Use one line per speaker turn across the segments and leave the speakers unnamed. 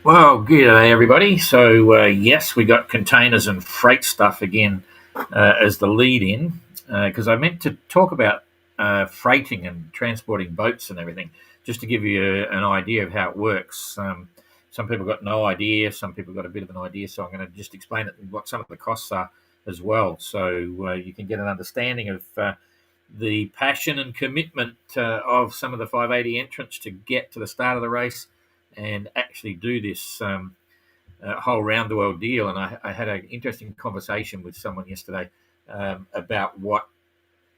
Well, good day, everybody. So, yes, we got containers and freight stuff again as the lead in, because I meant to talk about freighting and transporting boats and everything, just to give you an idea of how it works. Some people got no idea, some people got a bit of an idea, so I'm going to just explain it and what some of the costs are as well, so you can get an understanding of the passion and commitment of some of the 580 entrants to get to the start of the race and actually do this whole round the world deal. And I had an interesting conversation with someone yesterday about what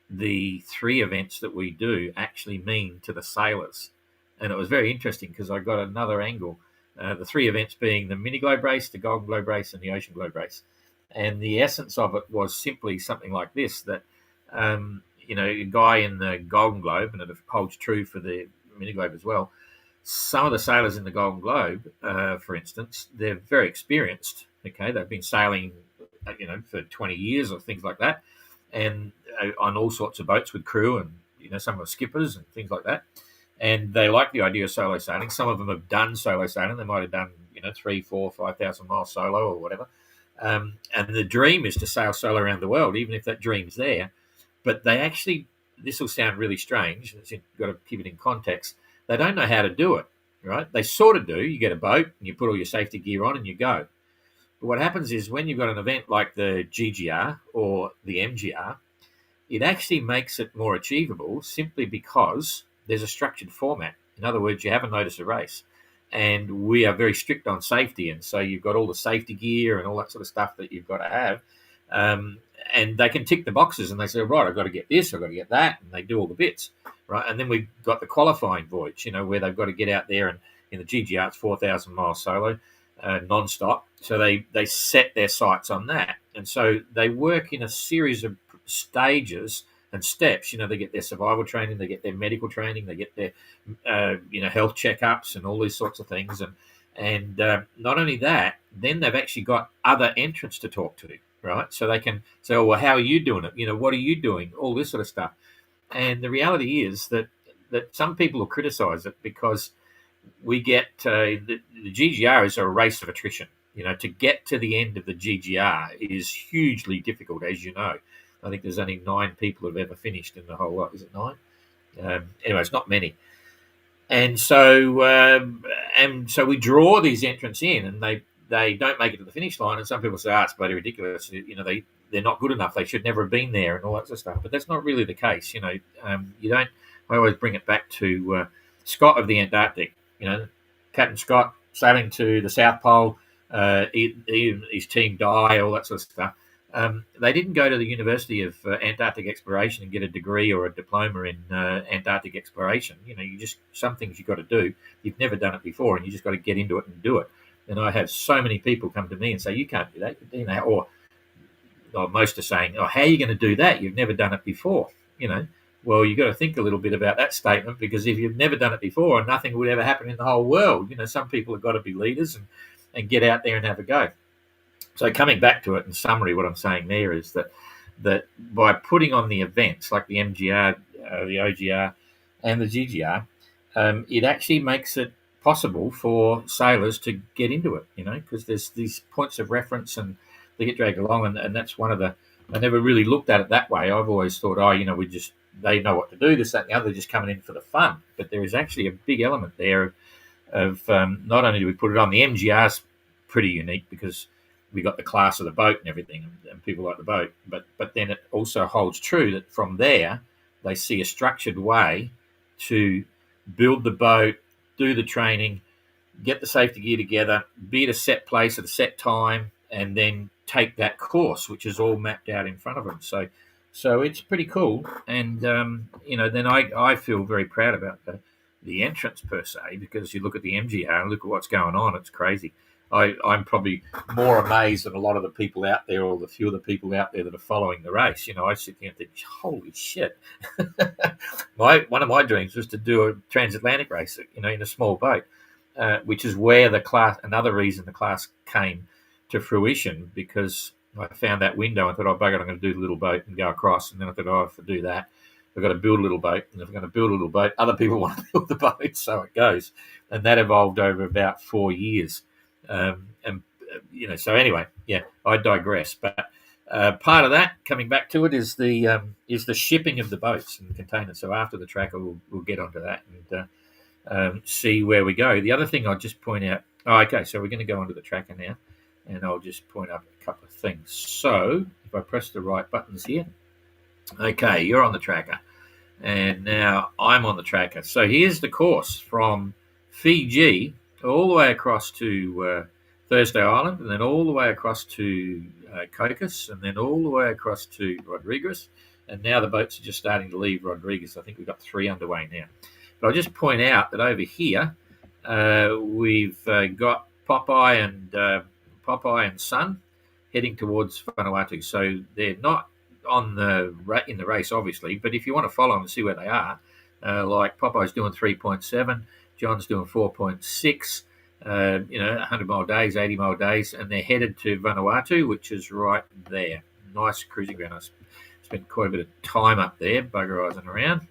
the three events that we do actually mean to the sailors. And it was very interesting because I got another angle. The three events being the Mini Globe Race, the Golden Globe Race, and the Ocean Globe Race. And the essence of it was simply something like this, that, a guy in the Golden Globe, and it holds true for the Mini Globe as well, some of the sailors in the Golden Globe, for instance, they're very experienced. Okay, they've been sailing, for 20 years or things like that, and on all sorts of boats with crew, and some are skippers and things like that. And they like the idea of solo sailing. Some of them have done solo sailing. They might have done 3, 4, 5,000 miles solo or whatever. And the dream is to sail solo around the world, even if that dream's there. But they actually, this will sound really strange. You've got to keep it in context. They don't know how to do it, right? They sort of do. You get a boat and you put all your safety gear on and you go. But what happens is when you've got an event like the GGR or the MGR, it actually makes it more achievable simply because there's a structured format. In other words, you have a notice of race. And we are very strict on safety. And so you've got all the safety gear and all that sort of stuff that you've got to have. And they can tick the boxes and they say, right, I've got to get this, I've got to get that. And they do all the bits, right? And then we've got the qualifying voyage, where they've got to get out there. And in the GGR, it's 4,000 miles solo, non-stop. So they set their sights on that. And so they work in a series of stages and steps. They get their survival training, they get their medical training, they get their health checkups and all these sorts of things. And not only that, then they've actually got other entrants to talk to, right? So they can say, oh, well, how are you doing it? What are you doing? All this sort of stuff. And the reality is that some people will criticize it because we get the GGR is a race of attrition. To get to the end of the GGR is hugely difficult, as you know. I think there's only 9 people who've ever finished in the whole lot. Is it 9? Anyway, it's not many. And so we draw these entrants in, and they don't make it to the finish line. And some people say, it's bloody ridiculous. They're not good enough. They should never have been there and all that sort of stuff. But that's not really the case. You don't. I always bring it back to Scott of the Antarctic. Captain Scott sailing to the South Pole. His team die, all that sort of stuff. They didn't go to the University of Antarctic Exploration and get a degree or a diploma in Antarctic exploration. Some things you've got to do. You've never done it before, and you just got to get into it and do it. And I have so many people come to me and say, you can't do that. Or most are saying, oh, how are you going to do that? You've never done it before. Well, you've got to think a little bit about that statement, because if you've never done it before, nothing would ever happen in the whole world. Some people have got to be leaders and get out there and have a go. So coming back to it, in summary, what I'm saying there is that by putting on the events like the MGR, the OGR, and the GGR, it actually makes it possible for sailors to get into it, because there's these points of reference and they get dragged along. And that's one of the, I never really looked at it that way. I've always thought, they know what to do, this, that, and the other, they're just coming in for the fun. But there is actually a big element there of not only do we put it on, the MGR's pretty unique because we got the class of the boat and everything, and people like the boat. But then it also holds true that from there, they see a structured way to build the boat, do the training, get the safety gear together, be at a set place at a set time, and then take that course, which is all mapped out in front of them. So it's pretty cool. And, then I feel very proud about the entrance per se, because you look at the MGR and look at what's going on. It's crazy. I'm probably more amazed than a lot of the people out there, or the few of the people out there that are following the race. I sit there and think, holy shit. One of my dreams was to do a transatlantic race, in a small boat, which is where another reason the class came to fruition, because I found that window and thought, oh, bugger, I'm going to do the little boat and go across. And then I thought, oh, if I do that, I've got to build a little boat. And if I'm going to build a little boat, other people want to build the boat. So it goes. And that evolved over about 4 years. And so anyway, yeah, I digress. But part of that, coming back to it, is the shipping of the boats and containers. So after the tracker, we'll get onto that and see where we go. The other thing I'll just point out. Oh, okay, so we're going to go onto the tracker now, and I'll just point out a couple of things. So if I press the right buttons here, okay, you're on the tracker, and now I'm on the tracker. So here's the course from Fiji all the way across to Thursday Island, and then all the way across to Cocos, and then all the way across to Rodriguez. And now the boats are just starting to leave Rodriguez. I think we've got 3 underway now. But I'll just point out that over here we've got Popeye and Son heading towards Vanuatu. So they're not in the race, obviously. But if you want to follow them and see where they are, like Popeye's doing 3.7, John's doing 4.6. 100-mile days, 80-mile days, and they're headed to Vanuatu, which is right there. Nice cruising ground. I spent quite a bit of time up there, buggerising around,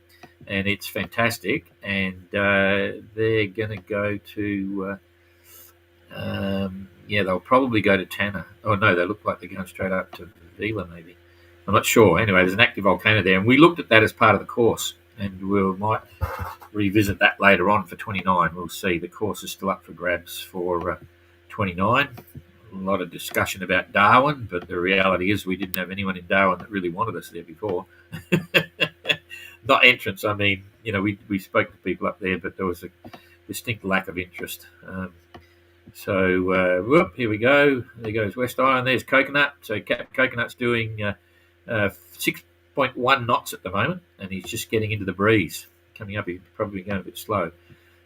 and it's fantastic. And they're going to go to, they'll probably go to Tanna. Oh, no, they look like they're going straight up to Vila, maybe. I'm not sure. Anyway, there's an active volcano there, and we looked at that as part of the course, and we might revisit that later on for 29. We'll see. The course is still up for grabs for 29. A lot of discussion about Darwin, but the reality is we didn't have anyone in Darwin that really wanted us there before. Not entrants. I mean, we spoke to people up there, but there was a distinct lack of interest. Here we go. There goes West Island. There's Coconut. So Coconut's doing 6.1 knots at the moment, and he's just getting into the breeze. Coming up, he's probably going a bit slow.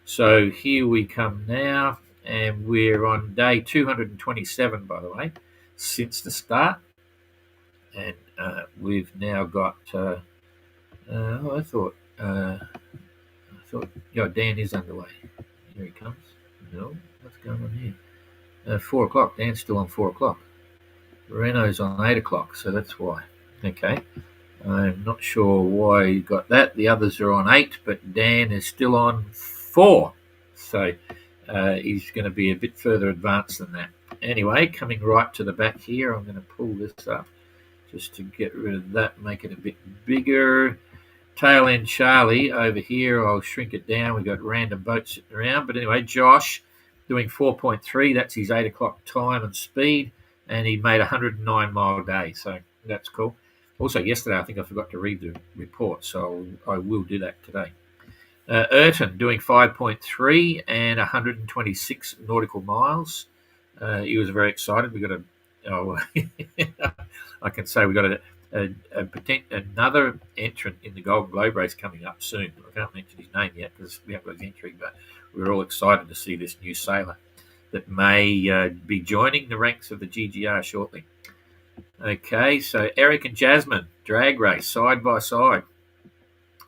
So here we come now, and we're on day 227, by the way, since the start. And we've now got. I thought, Dan is underway. Here he comes. No, what's going on here? 4 o'clock. Dan's still on 4 o'clock. Renault's on 8 o'clock, so that's why. Okay. I'm not sure why you got that. The others are on 8, but Dan is still on 4. So he's going to be a bit further advanced than that. Anyway, coming right to the back here, I'm going to pull this up just to get rid of that, make it a bit bigger. Tail end Charlie over here, I'll shrink it down. We've got random boats sitting around. But anyway, Josh doing 4.3. That's his 8 o'clock time and speed. And he made a 109-mile day. So that's cool. Also, yesterday, I think I forgot to read the report, so I will do that today. Ayrton doing 5.3 and 126 nautical miles. He was very excited. We got I can say we got another entrant in the Golden Globe race coming up soon. I can't mention his name yet because we haven't got his entry, but we're all excited to see this new sailor that may be joining the ranks of the GGR shortly. Okay, so Eric and Jasmine, drag race, side by side.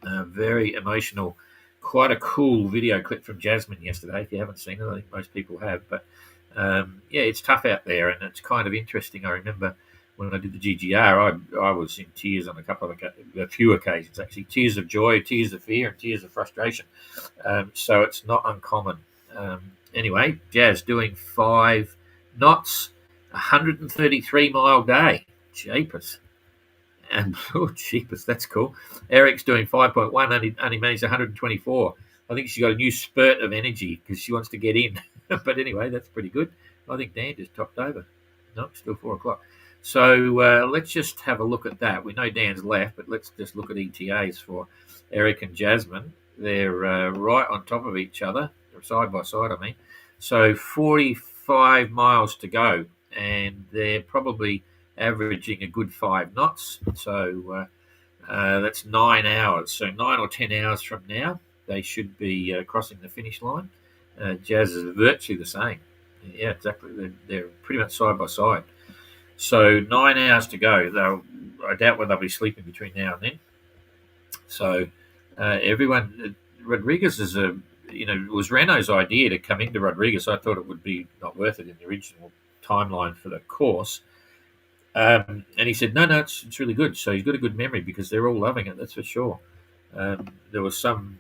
Very emotional. Quite a cool video clip from Jasmine yesterday. If you haven't seen it, I think most people have. But it's tough out there, and it's kind of interesting. I remember when I did the GGR, I was in tears on a few occasions, actually. Tears of joy, tears of fear, and tears of frustration. So it's not uncommon. Anyway, Jazz doing 5 knots. 133-mile day. Jeepers. And, jeepers, that's cool. Eric's doing 5.1, only managed 124. I think she's got a new spurt of energy because she wants to get in. But anyway, that's pretty good. I think Dan just topped over. No, still 4 o'clock. So let's just have a look at that. We know Dan's left, but let's just look at ETAs for Eric and Jasmine. They're right on top of each other, side by side, I mean. So 45 miles to go. And they're probably averaging a good 5 knots. So that's 9 hours. So 9 or 10 hours from now, they should be crossing the finish line. Jazz is virtually the same. Yeah, exactly. They're pretty much side by side. So 9 hours to go. I doubt whether they'll be sleeping between now and then. So everyone, Rodriguez is it was Renault's idea to come into Rodriguez. I thought it would be not worth it in the original timeline for the course, and he said no, it's really good. So he's got a good memory because they're all loving it, that's for sure. There was some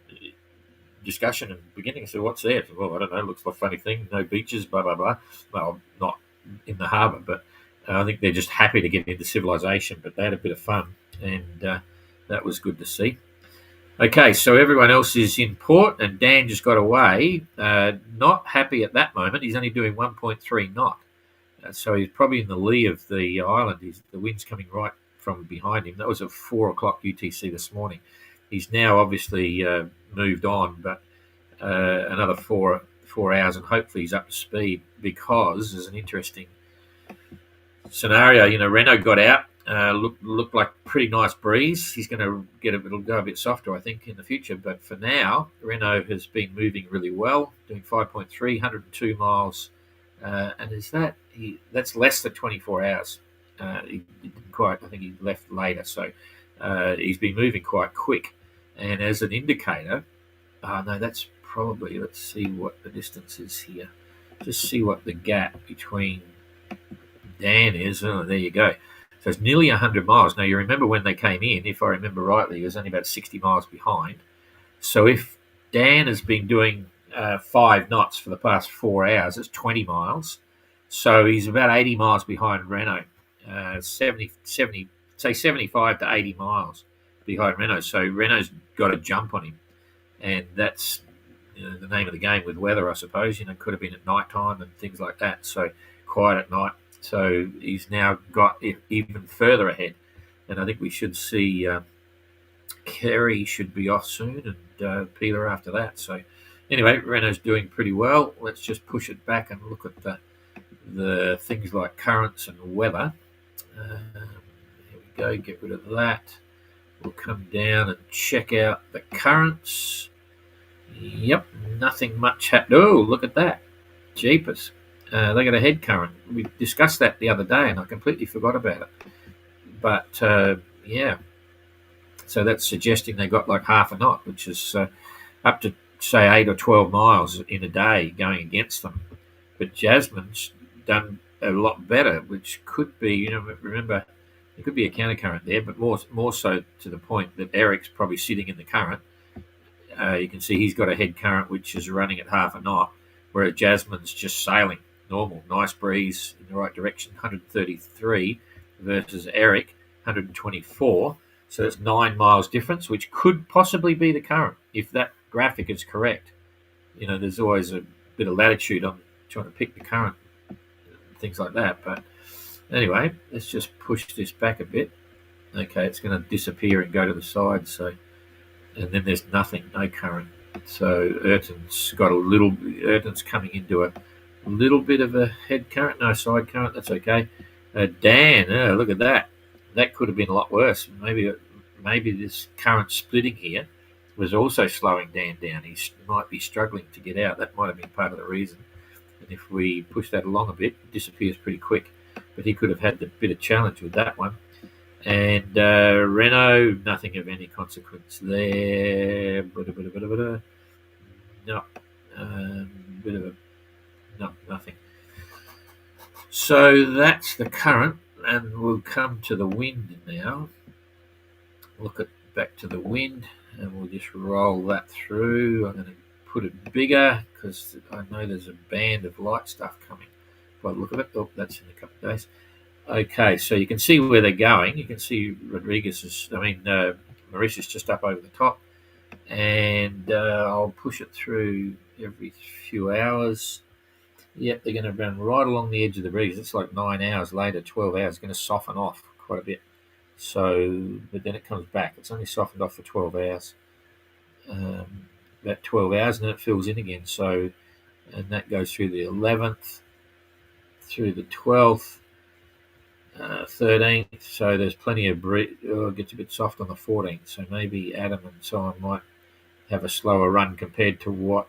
discussion in the beginning. I said, what's there? I said, well, I don't know. Looks like a funny thing. No beaches, blah, blah, blah. Well, not in the harbour, but I think they're just happy to get into civilization. But they had a bit of fun, and that was good to see. Okay, so everyone else is in port, and Dan just got away. Not happy at that moment. He's only doing 1.3 knot. So he's probably in the lee of the island. The wind's coming right from behind him. That was at 4 o'clock UTC this morning. He's now obviously moved on, but another four hours, and hopefully he's up to speed, because there's an interesting scenario. Renault got out. Looked like a pretty nice breeze. He's going to it'll go a bit softer, I think, in the future. But for now, Renault has been moving really well, doing 5.3, 102 miles. And that's less than 24 hours. He didn't quite, I think he left later. So he's been moving quite quick. And as an indicator, no, that's probably, let's see what the distance is here. Just see what the gap between Dan is. Oh, there you go. So it's nearly 100 miles. Now, you remember when they came in, if I remember rightly, he was only about 60 miles behind. So if Dan has been doing 5 knots for the past 4 hours, it's 20 miles. So he's about 80 miles behind Renault, 75 to 80 miles behind Renault. So Renault's got a jump on him. And that's the name of the game with weather, I suppose. Could have been at night time and things like that. So quiet at night. So he's now got it even further ahead. And I think we should see Kerry should be off soon, and Peeler after that. So anyway, Renault's doing pretty well. Let's just push it back and look at the things like currents and weather. Here we go, get rid of that. We'll come down and check out the currents. Yep, nothing much happened. Oh, look at that. Jeepers. They got a head current. We discussed that the other day, and I completely forgot about it. But, yeah. So that's suggesting they got like half a knot, which is up to, say, 8 or 12 miles in a day going against them. But Jasmine's done a lot better, which could be, remember, there could be a countercurrent there, but more so to the point that Eric's probably sitting in the current. You can see he's got a head current which is running at half a knot, whereas Jasmine's just sailing. Normal, nice breeze in the right direction, 133 versus Eric, 124. So that's 9 miles difference, which could possibly be the current if that graphic is correct. There's always a bit of latitude on trying to pick the current, things like that. But anyway, let's just push this back a bit. Okay, it's going to disappear and go to the side. So, and then there's nothing, no current. So Ayrton's coming into a little bit of a head current, no side current. That's okay. Dan, look at that. That could have been a lot worse. Maybe this current splitting here was also slowing Dan down. He might be struggling to get out. That might have been part of the reason. And if we push that along a bit, it disappears pretty quick. But he could have had a bit of challenge with that one. And Renault, nothing of any consequence there. No, nothing. So that's the current, and we'll come to the wind now. Look back to the wind, and we'll just roll that through. I'm going to put it bigger because I know there's a band of light stuff coming. If I look at it, that's in a couple of days. Okay, so you can see where they're going. You can see Mauritius just up over the top, and I'll push it through every few hours. Yep, they're going to run right along the edge of the breeze. It's like 9 hours later, 12 hours, going to soften off quite a bit. So, but then it comes back. It's only softened off for 12 hours. About 12 hours, and then it fills in again. So, and that goes through the 11th, through the 12th, 13th. So there's plenty of breeze. It gets a bit soft on the 14th. So maybe Adam and so on might have a slower run compared to what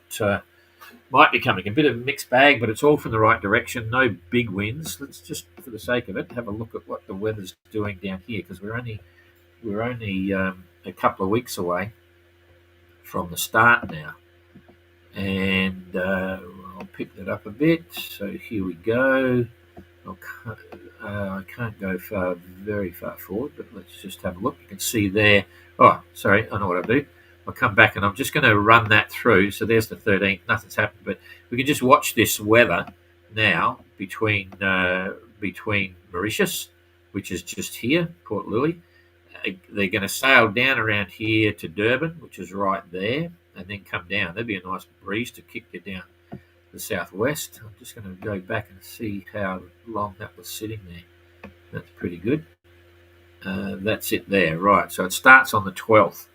might be coming. A bit of a mixed bag, but it's all from the right direction. No big winds. Let's just, for the sake of it, have a look at what the weather's doing down here, because we're only a couple of weeks away from the start now. And I'll pick that up a bit. So here we go. I can't go very far forward, but let's just have a look. You can see there. Oh, sorry, I know what I'll do. I'll come back and I'm just going to run that through. So there's the 13th. Nothing's happened, but we can just watch this weather now between Mauritius, which is just here, Port Louis. They're going to sail down around here to Durban, which is right there, and then come down. That'd be a nice breeze to kick you down the southwest. I'm just going to go back and see how long that was sitting there. That's pretty good. That's it there, right. So it starts on the 12th.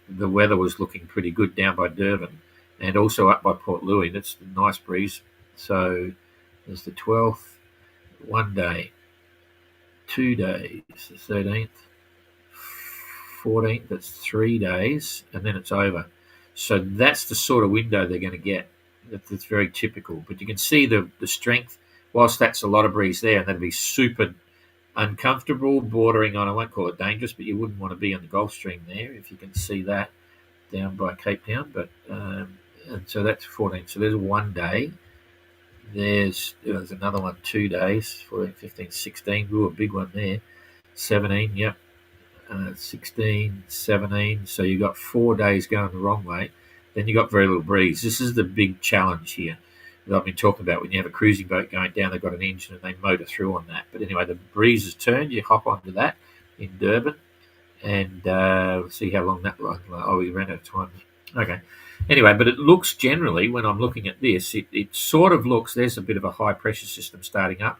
The weather was looking pretty good down by Durban and also up by Port Louis. That's a nice breeze. So there's the 12th, 1 day, 2 days, the 13th, 14th, that's 3 days, and then it's over. So that's the sort of window they're going to get. That's very typical. But you can see the strength, whilst that's a lot of breeze there, and that'd be super uncomfortable, bordering on, I won't call it dangerous, but you wouldn't want to be on the Gulf Stream there if you can see that down by Cape Town. But and so that's 14. So there's 1 day. There's another one, 2 days, 14, 15, 16. Ooh, a big one there. 17, yep. 16, 17. So you got 4 days going the wrong way. Then you got very little breeze. This is the big challenge here that I've been talking about. When you have a cruising boat going down, they've got an engine and they motor through on that. But anyway, the breeze has turned. You hop onto that in Durban, and we'll see how long that lasts. Oh, we ran out of time. Okay. Anyway, but it looks generally, when I'm looking at this, it sort of looks, there's a bit of a high pressure system starting up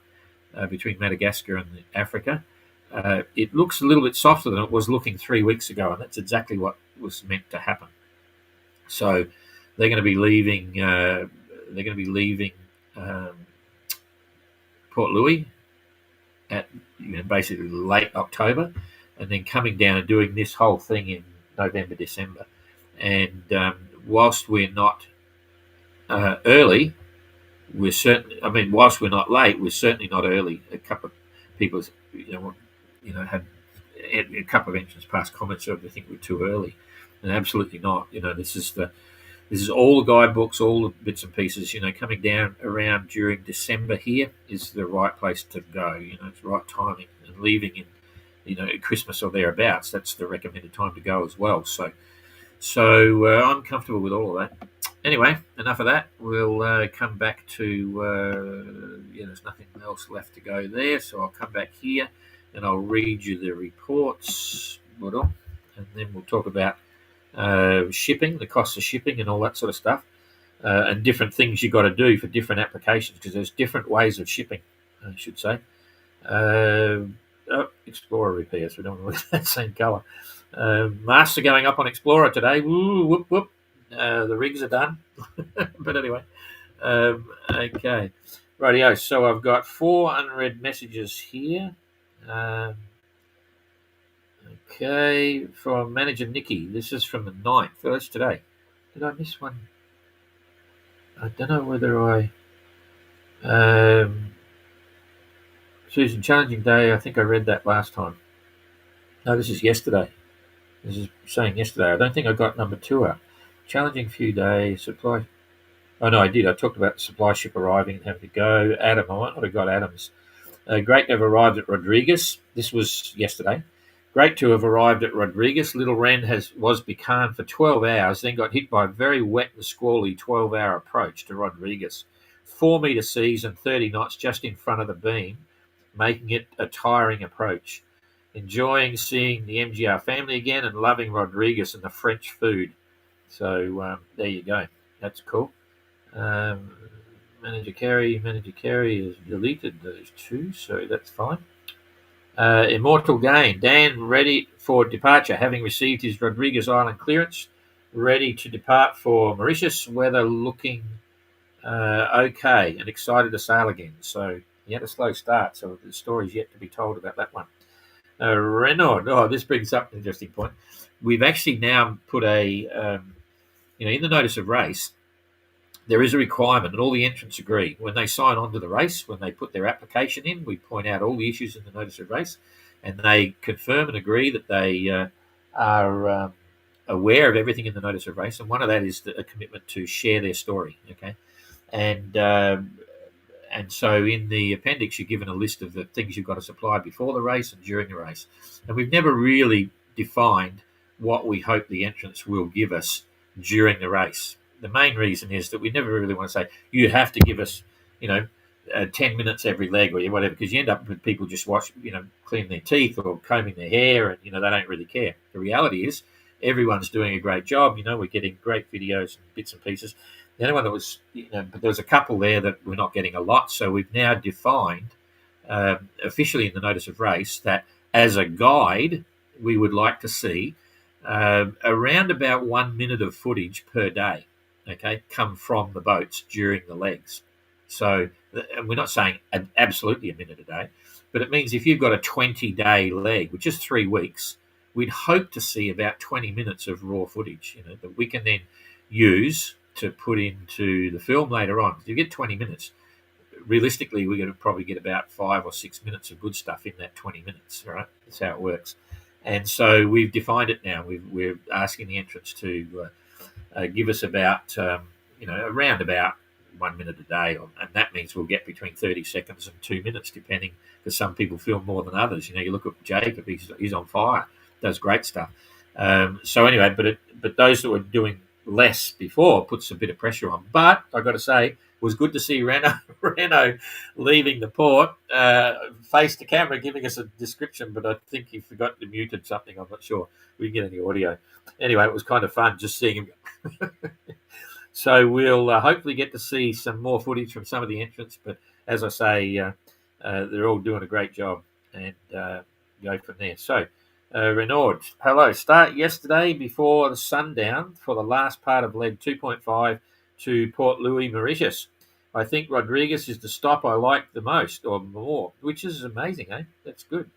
between Madagascar and Africa. It looks a little bit softer than it was looking 3 weeks ago, and that's exactly what was meant to happen. So they're going to be leaving. Port Louis at basically late October, and then coming down and doing this whole thing in November, December. And whilst we're not early, we're certainly. I mean, whilst we're not late, we're certainly not early. A couple of people, had a couple of entrants past comments of they think we're too early, and absolutely not. This is all the guidebooks, all the bits and pieces. Coming down around during December here is the right place to go. It's the right timing, and leaving in Christmas or thereabouts. That's the recommended time to go as well. So I'm comfortable with all of that. Anyway, enough of that. We'll come back to, there's nothing else left to go there. So I'll come back here and I'll read you the reports. And then we'll talk about shipping, the cost of shipping and all that sort of stuff. And different things you've got to do for different applications, because there's different ways of shipping, I should say. Explorer repairs. We don't want to look at that same colour. Masts are going up on Explorer today. Woo, whoop, whoop. The rigs are done. But anyway, okay. Rightio. So I've got 4 unread messages here. Okay, from Manager Nikki. This is from the 9th. Oh, that's today. Did I miss one? I don't know whether I... Susan, challenging day. I think I read that last time. No, this is yesterday. This is saying yesterday. I don't think I got number 2 out. Challenging few days. Supply... Oh, no, I did. I talked about the supply ship arriving and having to go. Adam, I might not have got Adams. Great to have arrived at Rodriguez. This was yesterday. Great to have arrived at Rodriguez. Little Wren was becalmed for 12 hours, then got hit by a very wet and squally 12-hour approach to Rodriguez. 4-metre seas and 30 knots just in front of the beam, making it a tiring approach. Enjoying seeing the MGR family again and loving Rodriguez and the French food. So there you go. That's cool. Manager Carey has deleted those 2, so that's fine. Immortal Gain. Dan ready for departure, having received his Rodriguez Island clearance, ready to depart for Mauritius. Weather looking okay and excited to sail again. So he had a slow start, so the story's yet to be told about that one. Renaud. Oh, this brings up an interesting point. We've actually now put in the notice of race, there is a requirement, and all the entrants agree. When they sign on to the race, when they put their application in, we point out all the issues in the notice of race, and they confirm and agree that they are aware of everything in the notice of race. And one of that is a commitment to share their story. Okay, and so in the appendix, you're given a list of the things you've got to supply before the race and during the race. And we've never really defined what we hope the entrants will give us during the race. The main reason is that we never really want to say, you have to give us, 10 minutes every leg or whatever, because you end up with people just cleaning their teeth or combing their hair, and, they don't really care. The reality is everyone's doing a great job. We're getting great videos and bits and pieces. The only one that was, but there was a couple there that we're not getting a lot. So we've now defined officially in the notice of race that as a guide, we would like to see around about 1 minute of footage per day, okay, come from the boats during the legs. So, and we're not saying absolutely a minute a day, but it means if you've got a 20-day leg, which is 3 weeks, we'd hope to see about 20 minutes of raw footage, that we can then use to put into the film later on. You get 20 minutes. Realistically, we're going to probably get about 5 or 6 minutes of good stuff in that 20 minutes, all right? That's how it works. And so we've defined it now. We're asking the entrants to give us about, around about 1 minute a day. And that means we'll get between 30 seconds and 2 minutes, depending, because some people film more than others. You look at Jacob, he's on fire, does great stuff. So anyway, but those that were doing less before puts a bit of pressure on. But I've got to say, it was good to see Renault leaving the port, face to camera, giving us a description, but I think he forgot to mute something. I'm not sure we can get any audio. Anyway, it was kind of fun just seeing him. So we'll hopefully get to see some more footage from some of the entrants. But as I say, they're all doing a great job, and go from there. So, Renaud, hello. Start yesterday before the sundown for the last part of leg 2.5 to Port Louis, Mauritius. I think Rodriguez is the stop I like the most or more, which is amazing, eh? That's good.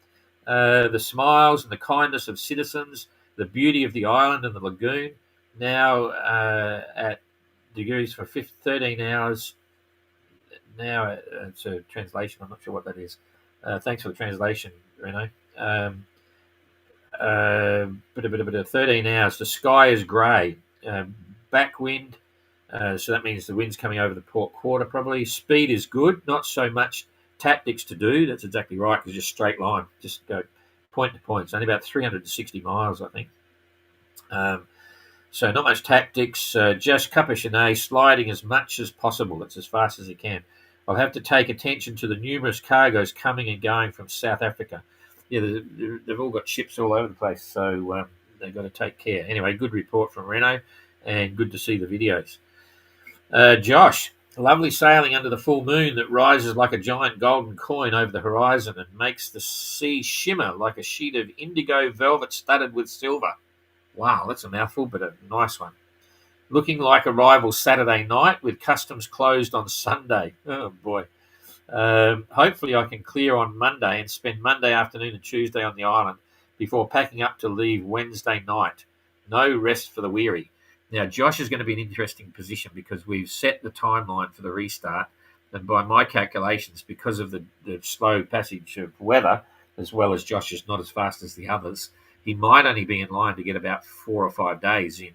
The smiles and the kindness of citizens, the beauty of the island and the lagoon, now at degrees for 13 hours. Now it's a translation. I'm not sure what that is. Thanks for the translation, Renaud. 13 hours. The sky is grey. Backwind. So that means the wind's coming over the port quarter probably. Speed is good. Not so much tactics to do. That's exactly right, because just straight line. Just go point to point. It's only about 360 miles, I think. So not much tactics. Just Capuchinet sliding as much as possible. That's as fast as it can. I'll have to take attention to the numerous cargoes coming and going from South Africa. Yeah, they've all got ships all over the place, so they've got to take care. Anyway, good report from Renault, and good to see the videos. Josh, lovely sailing under the full moon that rises like a giant golden coin over the horizon and makes the sea shimmer like a sheet of indigo velvet studded with silver. Wow, that's a mouthful, but a nice one. Looking like arrival Saturday night with customs closed on Sunday. Oh, boy. Hopefully I can clear on Monday and spend Monday afternoon and Tuesday on the island before packing up to leave Wednesday night. No rest for the weary. Now, Josh is going to be an interesting position because we've set the timeline for the restart, and by my calculations, because of the slow passage of weather, as well as Josh is not as fast as the others, he might only be in line to get about 4 or 5 days in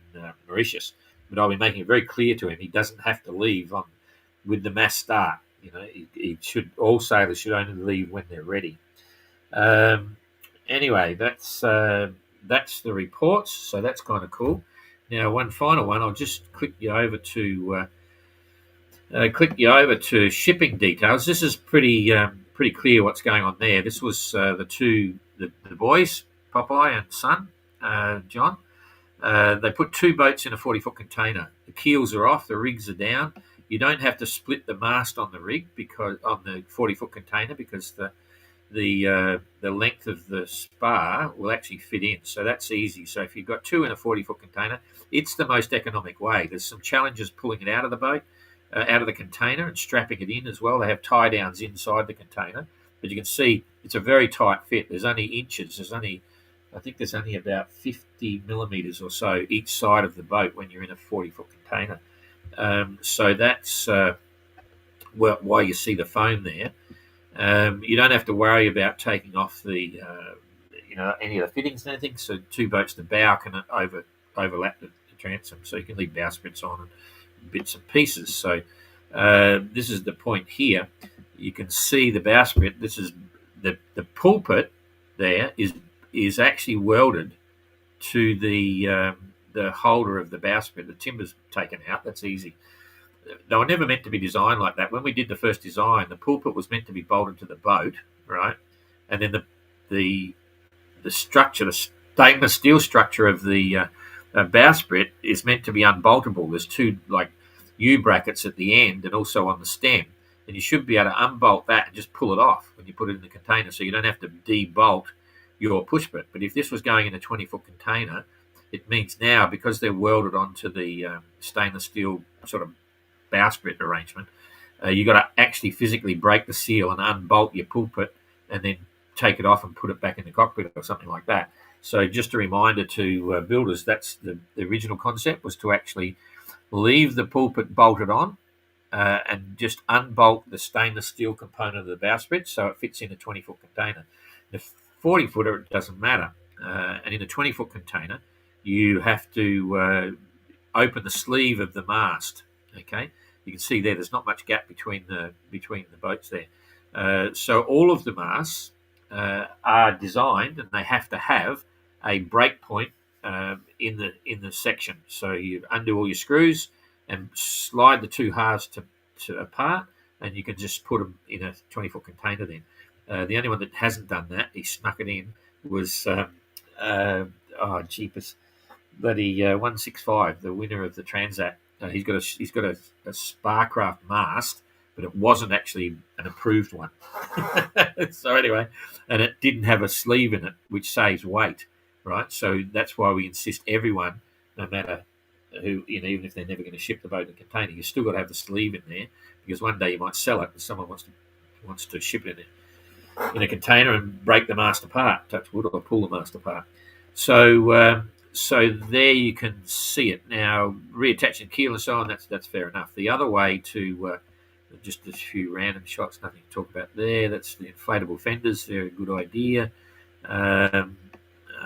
Mauritius. But I'll be making it very clear to him he doesn't have to leave with the mass start. All sailors should only leave when they're ready. Anyway, that's the reports, so that's kind of cool. Now, one final one, I'll just click you over to shipping details. This is pretty clear what's going on there. This was the boys, Popeye and son, John. They put 2 boats in a 40-foot container. The keels are off, the rigs are down. You don't have to split the mast on the rig because on the 40-foot container because the length of the spar will actually fit in. So that's easy. So if you've got 2 in a 40-foot container, it's the most economic way. There's some challenges pulling it out of the boat, out of the container, and strapping it in as well. They have tie downs inside the container, but you can see it's a very tight fit. There's only inches. I think there's only about 50 millimeters or so each side of the boat when you're in a 40-foot container. So that's why you see the foam there. You don't have to worry about taking off the, any of the fittings and anything. So 2 boats, the bow can overlap the transom, so you can leave bowsprits on and bits and pieces. So this is the point here. You can see the bowsprit. This is the pulpit. There is actually welded to the holder of the bowsprit. The timber's taken out. That's easy. They were never meant to be designed like that. When we did the first design, the pulpit was meant to be bolted to the boat, right? And then the structure, the stainless steel structure of the bowsprit is meant to be unboltable. There's two like U brackets at the end and also on the stem, and you should be able to unbolt that and just pull it off when you put it in the container, so you don't have to debolt your pushbit. But if this was going in a 20-foot container, it means now, because they're welded onto the stainless steel sort of bowsprit arrangement, you've got to actually physically break the seal and unbolt your pulpit and then take it off and put it back in the cockpit or something like that. So just a reminder to builders, that's the original concept, was to actually leave the pulpit bolted on and just unbolt the stainless steel component of the bowsprit so it fits in a 20-foot container. The 40-footer, it doesn't matter. And in a 20-foot container, you have to open the sleeve of the mast. Okay, you can see there's not much gap between the boats there. So all of the masts are designed, and they have to have a break point in the section. So you undo all your screws and slide the two halves to apart, and you can just put them in a 20-foot container. Then the only one that hasn't done that, he snuck it in, was jeepers, bloody 165, the winner of the Transat. He's got a Sparcraft mast, but it wasn't actually an approved one. So anyway, and it didn't have a sleeve in it, which saves weight, right? So that's why we insist everyone, no matter who, even if they're never going to ship the boat in a container, you still got to have the sleeve in there, because one day you might sell it and someone wants to ship it in a container and break the mast apart, touch wood, or pull the mast apart. So there you can see it. Now, reattaching keel and so on, that's fair enough. The other way to, just a few random shots, nothing to talk about there. That's the inflatable fenders. They're a good idea.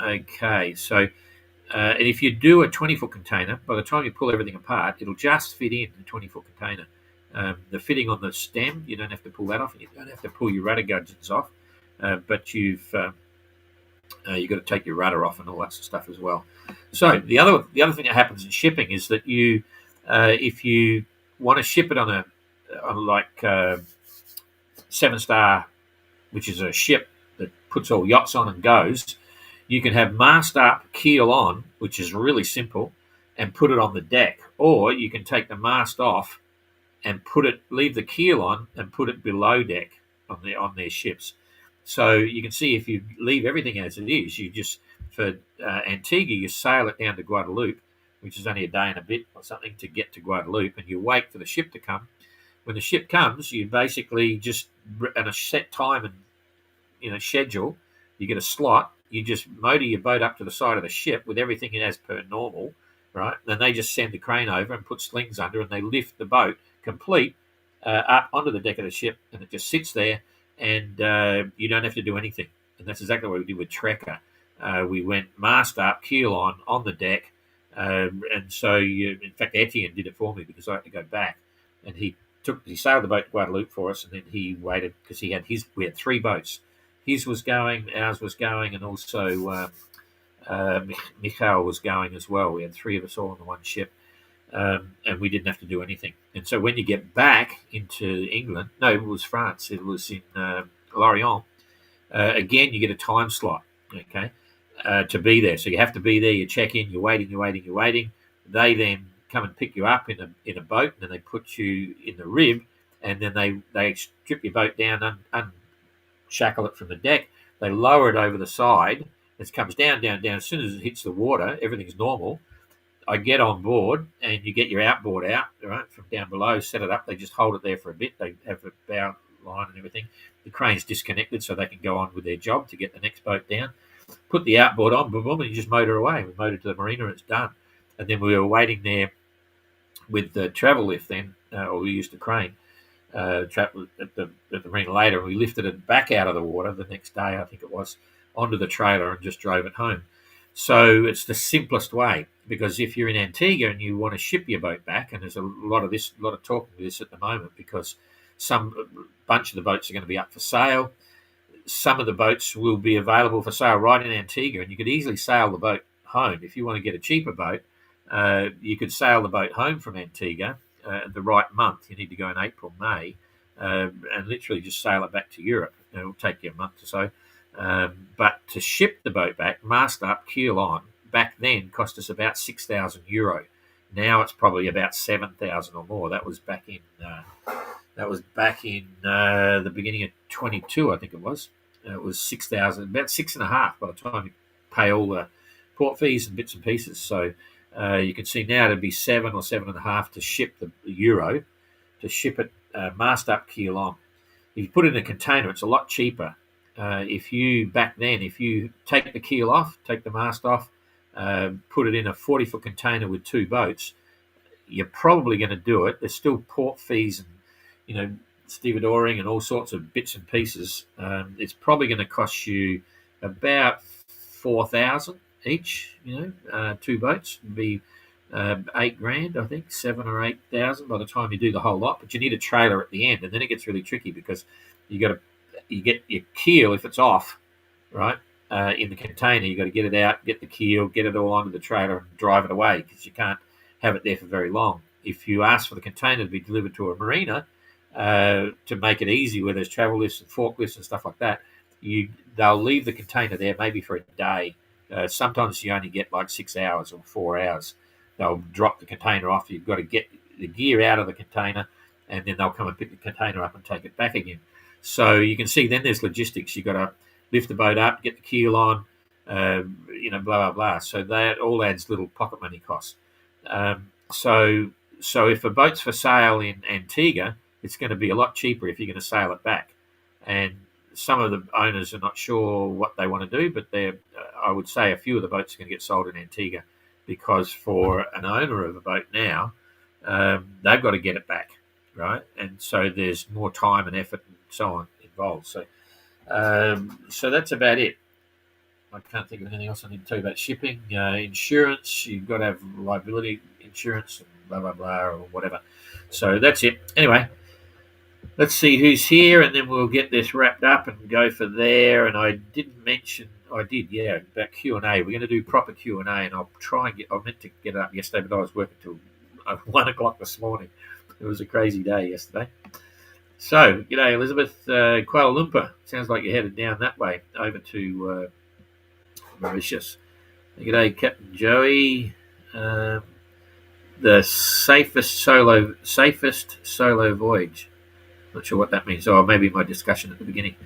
Okay, so and if you do a 20-foot container, by the time you pull everything apart, it'll just fit in a 20-foot container. The fitting on the stem, you don't have to pull that off, and you don't have to pull your rudder gudgeons off, but you've got to take your rudder off and all that sort of stuff as well. So the other thing that happens in shipping is that if you want to ship it on like 7 Star, which is a ship that puts all yachts on and goes, you can have mast up, keel on, which is really simple, and put it on the deck. Or you can take the mast off and leave the keel on and put it below deck on their ships. So you can see, if you leave everything as it is, you just, for Antigua, you sail it down to Guadeloupe, which is only a day and a bit or something to get to Guadeloupe, and you wait for the ship to come. When the ship comes, you basically just, at a set time and schedule, you get a slot, you just motor your boat up to the side of the ship with everything as per normal, right? Then they just send the crane over and put slings under, and they lift the boat complete up onto the deck of the ship, and it just sits there, and you don't have to do anything. And that's exactly what we did with Trekker. We went mast up, keel on the deck, and so in fact Etienne did it for me, because I had to go back, and he sailed the boat to Guadeloupe for us, and then he waited, because we had 3 boats. His was going, ours was going, and also Michael was going as well. We had 3 of us all on the one ship, and we didn't have to do anything. And so when you get back into England, no, it was France. It was in Lorient. Again, you get a time slot, okay, to be there. So you have to be there. You check in. You're waiting. They then come and pick you up in a boat, and then they put you in the rib, and then they strip your boat down, unshackle it from the deck. They lower it over the side. It comes down. As soon as it hits the water, everything's normal. I get on board, and you get your outboard out, right, from down below, set it up. They just hold it there for a bit. They have a bow line and everything. The crane's disconnected so they can go on with their job to get the next boat down. Put the outboard on, boom, and you just motor away. We motor to the marina, and it's done. And then we were waiting there with the travel lift then, or we used a crane, travel at the marina later, and we lifted it back out of the water the next day, I think it was, onto the trailer and just drove it home. So it's the simplest way, because if you're in Antigua and you want to ship your boat back, and there's a lot of talking of this at the moment, because bunch of the boats are going to be up for sale. Some of the boats will be available for sale right in Antigua, and you could easily sail the boat home. If you want to get a cheaper boat, you could sail the boat home from Antigua the right month. You need to go in April, May, and literally just sail it back to Europe. It'll take you a month or so. But to ship the boat back, mast up, keel on, back then cost us about €6,000. Now it's probably about 7,000 or more. That was back in the beginning of 22, I think it was. It was 6,000, about 6.5 by the time you pay all the port fees and bits and pieces. So you can see now it'd be 7 or 7.5 to ship the euro, to ship it mast up, keel on. If you put it in a container, it's a lot cheaper. If you take the keel off, take the mast off, put it in a 40-foot container with 2 boats, you're probably going to do it. There's still port fees and, stevedoring and all sorts of bits and pieces. It's probably going to cost you about 4,000 each. 2 boats would be $8,000, I think, 7 or 8,000 by the time you do the whole lot. But you need a trailer at the end, and then it gets really tricky because you get your keel if it's off, right? In the container, you got to get it out, get the keel, get it all onto the trailer, and drive it away because you can't have it there for very long. If you ask for the container to be delivered to a marina to make it easy, where there's travel lifts and forklifts and stuff like that, they'll leave the container there maybe for a day. Sometimes you only get like 6 hours or 4 hours. They'll drop the container off. You've got to get the gear out of the container, and then they'll come and pick the container up and take it back again. So you can see then there's logistics. You've got to lift the boat up, get the keel on, blah, blah, blah. So that all adds little pocket money costs. So if a boat's for sale in Antigua, it's going to be a lot cheaper if you're going to sail it back. And some of the owners are not sure what they want to do, but I would say a few of the boats are going to get sold in Antigua because for an owner of a boat now, they've got to get it back, right? And so there's more time and effort and so on involved. So that's about it. I can't think of anything else I need to tell you about shipping. Insurance, you've got to have liability insurance and blah, blah, blah, or whatever. So that's it. Anyway, let's see who's here, and then we'll get this wrapped up and go for there. And I did, about Q&A. We're going to do proper Q&A, and I'll try and I meant to get it up yesterday, but I was working till 1 o'clock this morning. It was a crazy day yesterday. So, g'day, Elizabeth, Kuala Lumpur. Sounds like you're headed down that way, over to Mauritius. G'day, Captain Joey. The safest solo voyage. Not sure what that means. Oh, maybe my discussion at the beginning.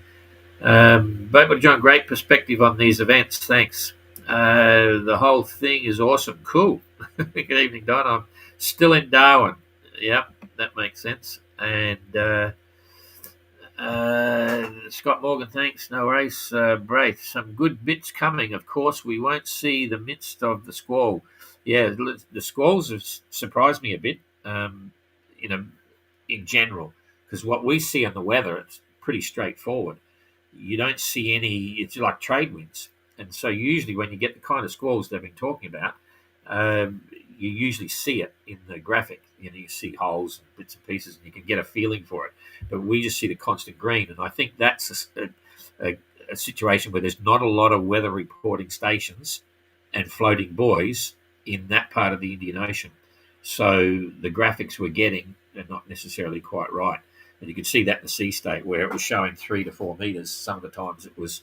But John, great perspective on these events. Thanks. The whole thing is awesome. Cool. Good evening, Don. I'm still in Darwin. Yep, that makes sense. And Scott Morgan, thanks. No worries. Braith, some good bits coming. Of course, we won't see the midst of the squall. Yeah, the squalls have surprised me a bit, in general, because what we see on the weather, it's pretty straightforward. You don't see any, it's like trade winds. And so usually when you get the kind of squalls they've been talking about, you usually see it in the graphic. You see holes and bits and pieces, and you can get a feeling for it. But we just see the constant green, and I think that's a situation where there's not a lot of weather reporting stations and floating buoys in that part of the Indian Ocean. So the graphics we're getting are not necessarily quite right. And you can see that in the sea state where it was showing 3 to 4 meters. Some of the times it was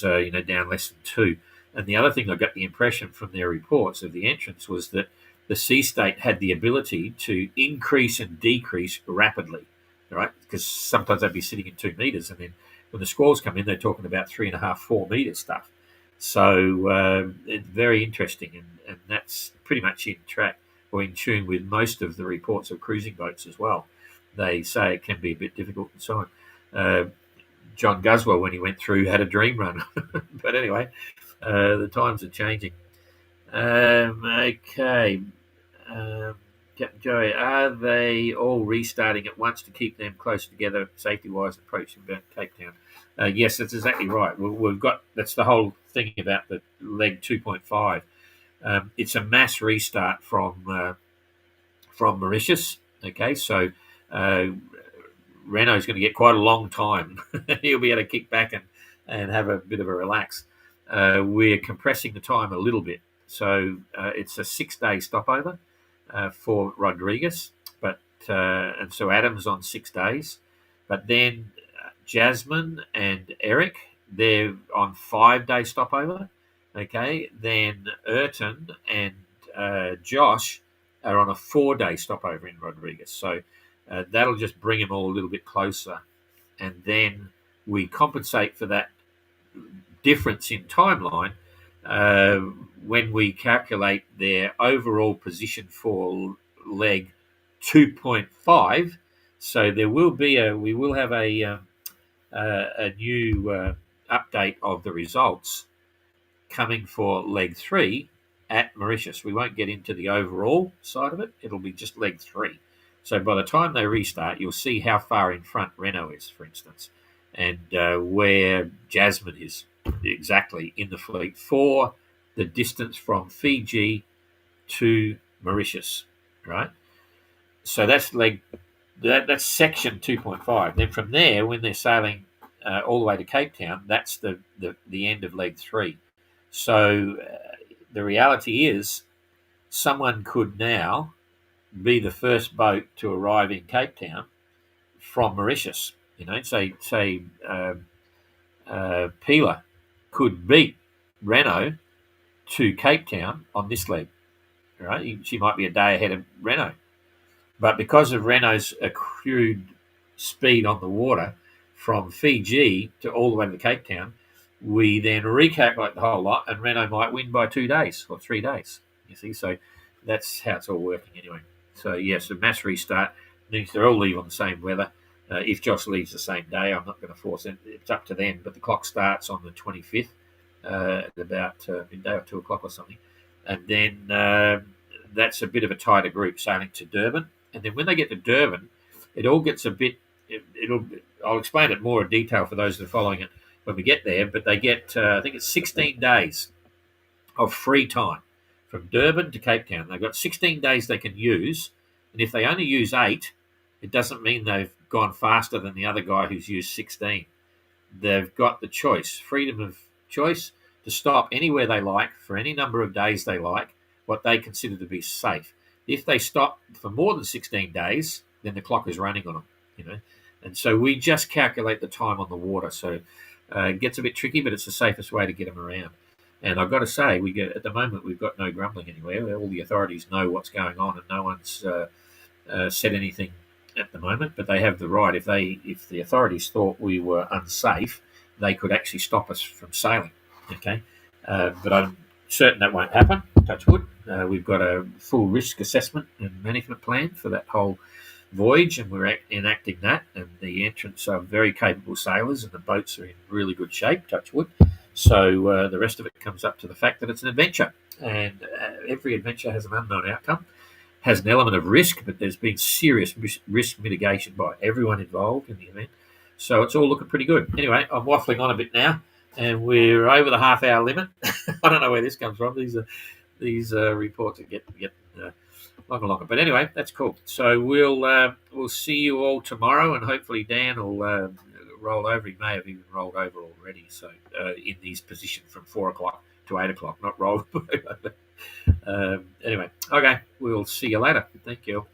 down less than 2. And the other thing I got the impression from their reports of the entrance was that the sea state had the ability to increase and decrease rapidly, right? Because sometimes they'd be sitting in 2 meters, and then when the squalls come in, they're talking about 3.5, 4 meter stuff. So it's very interesting, and that's pretty much in track or in tune with most of the reports of cruising boats as well. They say it can be a bit difficult and so on. John Guswell, when he went through, had a dream run. But anyway, the times are changing. Okay. Captain Joey, are they all restarting at once to keep them close together, safety-wise, approaching Cape Town? Yes, that's exactly right. That's the whole thing about the leg 2.5. It's a mass restart from Mauritius. Okay, so Renault's going to get quite a long time. He'll be able to kick back and have a bit of a relax. We're compressing the time a little bit. So it's a 6-day stopover for Rodriguez, and so Adams on 6 days. But then Jasmine and Eric, they're on 5-day stopover. Okay, then Ayrton and Josh are on a 4-day stopover in Rodriguez. So that'll just bring them all a little bit closer. And then we compensate for that difference in timeline when we calculate their overall position for leg 2.5. So we will have a new update of the results coming for leg 3 at Mauritius. We won't get into the overall side of it. It'll be just leg 3. So by the time they restart, you'll see how far in front Renault is, for instance, and where Jasmine is exactly in the fleet for the distance from Fiji to Mauritius, right? So that's that's section 2.5. Then from there, when they're sailing all the way to Cape Town, that's the end of leg 3. So the reality is, someone could now be the first boat to arrive in Cape Town from Mauritius. Say Pila could beat Renault to Cape Town on this leg. Right? She might be a day ahead of Renault. But because of Renault's accrued speed on the water from Fiji to all the way to Cape Town, we then recalculate the whole lot, and Renault might win by 2 days or 3 days. You see, so that's how it's all working anyway. So yes, a mass restart means they're all leave on the same weather. If Josh leaves the same day, I'm not going to force it. It's up to them. But the clock starts on the 25th at about midday or 2 o'clock or something, and then that's a bit of a tighter group sailing to Durban. And then when they get to Durban, it all gets a bit. I'll explain it more in detail for those that are following it when we get there. But they get, I think it's 16 days of free time from Durban to Cape Town. They've got 16 days they can use, and if they only use 8, it doesn't mean they've gone faster than the other guy who's used 16. They've got the choice, freedom of choice, to stop anywhere they like for any number of days they like, what they consider to be safe. If they stop for more than 16 days, then the clock is running on them, And so we just calculate the time on the water. So it gets a bit tricky, but it's the safest way to get them around. And I've got to say, at the moment, we've got no grumbling anywhere. All the authorities know what's going on, and no one's said anything at the moment. But they have the right. If the authorities thought we were unsafe, they could actually stop us from sailing. Okay, but I'm certain that won't happen. Touch wood. We've got a full risk assessment and management plan for that whole voyage, and we're enacting that. And the entrants are very capable sailors, and the boats are in really good shape. Touch wood. So the rest of it comes up to the fact that it's an adventure, and every adventure has an unknown outcome, has an element of risk, but there's been serious risk mitigation by everyone involved in the event. So it's all looking pretty good. Anyway, I'm waffling on a bit now, and we're over the half-hour limit. I don't know where this comes from. These reports that get longer and longer. But anyway, that's cool. So we'll see you all tomorrow, and hopefully Dan will roll over. He may have even rolled over already. So in his position from 4 o'clock to 8 o'clock, not rolled over. Anyway, okay, we'll see you later. Thank you.